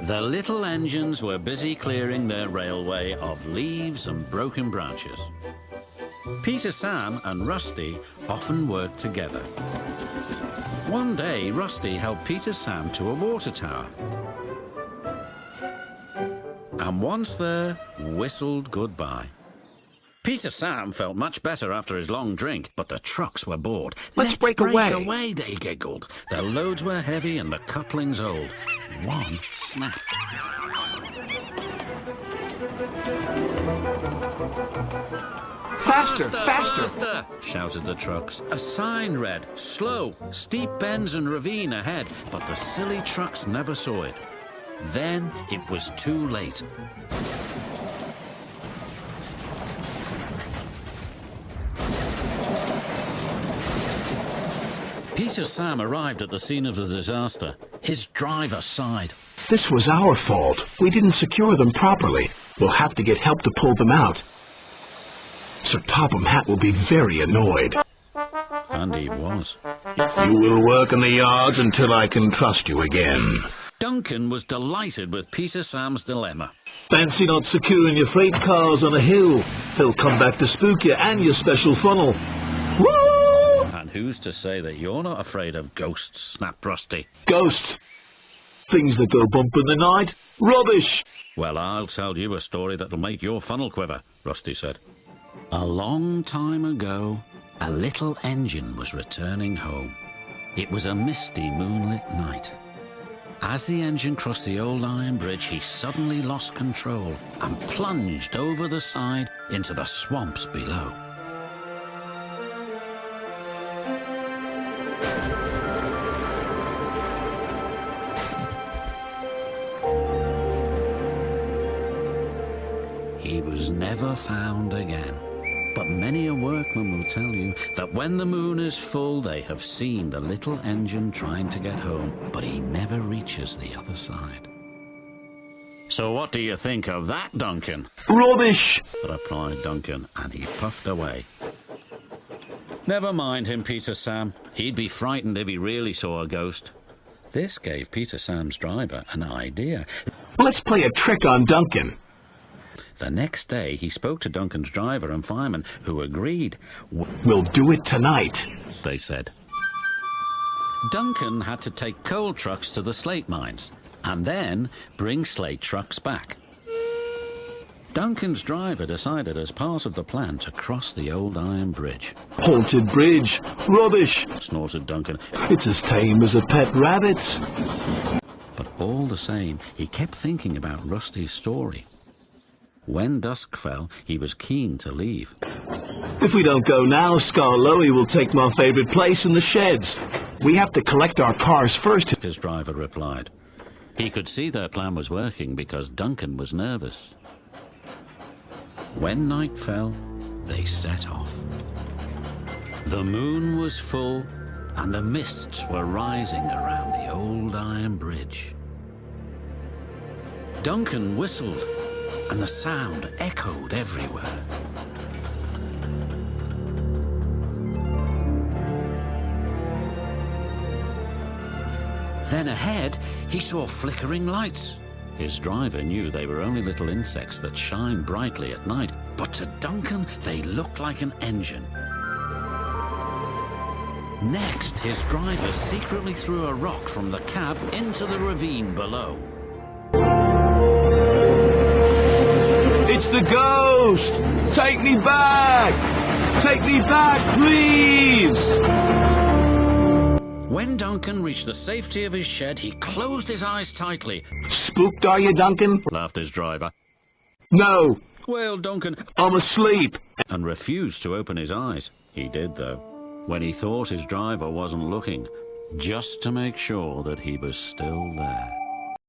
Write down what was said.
The little engines were busy clearing their railway of leaves and broken branches. Peter, Sam and Rusty often worked together. One day, Rusty helped Peter Sam to a water tower. And once there, whistled goodbye. Peter Sam felt much better after his long drink, but the trucks were bored. Let's break away, they giggled. Their loads were heavy and the couplings old. One snapped. Faster, faster! Shouted the trucks. A sign read, slow, steep bends and ravine ahead, but the silly trucks never saw it. Then it was too late. Peter Sam arrived at the scene of the disaster. His driver sighed. This was our fault. We didn't secure them properly. We'll have to get help to pull them out. Sir Topham Hatt will be very annoyed. And he was. You will work in the yards until I can trust you again. Duncan was delighted with Peter Sam's dilemma. Fancy not securing your freight cars on a hill. They'll come back to spook you and your special funnel. Woo! And who's to say that you're not afraid of ghosts, snapped Rusty. Ghosts? Things that go bump in the night? Rubbish! Well, I'll tell you a story that'll make your funnel quiver, Rusty said. A long time ago, a little engine was returning home. It was a misty, moonlit night. As the engine crossed the old iron bridge, he suddenly lost control and plunged over the side into the swamps below. He was never found again. But many a workman will tell you that when the moon is full, they have seen the little engine trying to get home, but he never reaches the other side. So what do you think of that, Duncan? Rubbish! Replied Duncan, and he puffed away. Never mind him, Peter Sam. He'd be frightened if he really saw a ghost. This gave Peter Sam's driver an idea. Let's play a trick on Duncan. The next day, he spoke to Duncan's driver and fireman, who agreed. We'll do it tonight, they said. Duncan had to take coal trucks to the slate mines and then bring slate trucks back. Duncan's driver decided as part of the plan to cross the old iron bridge. Haunted bridge. Rubbish, snorted Duncan. It's as tame as a pet rabbit. But all the same, he kept thinking about Rusty's story. When dusk fell, he was keen to leave. If we don't go now, Scarloey will take my favorite place in the sheds. We have to collect our cars first, his driver replied. He could see their plan was working because Duncan was nervous. When night fell, they set off. The moon was full, and the mists were rising around the old iron bridge. Duncan whistled, and the sound echoed everywhere. Then ahead, he saw flickering lights. His driver knew they were only little insects that shine brightly at night, but to Duncan, they looked like an engine. Next, his driver secretly threw a rock from the cab into the ravine below. It's the ghost! Take me back! Take me back, please! When Duncan reached the safety of his shed, he closed his eyes tightly. Spooked, are you, Duncan? Laughed his driver. No. Well, Duncan... I'm asleep. And refused to open his eyes. He did, though, when he thought his driver wasn't looking, just to make sure that he was still there.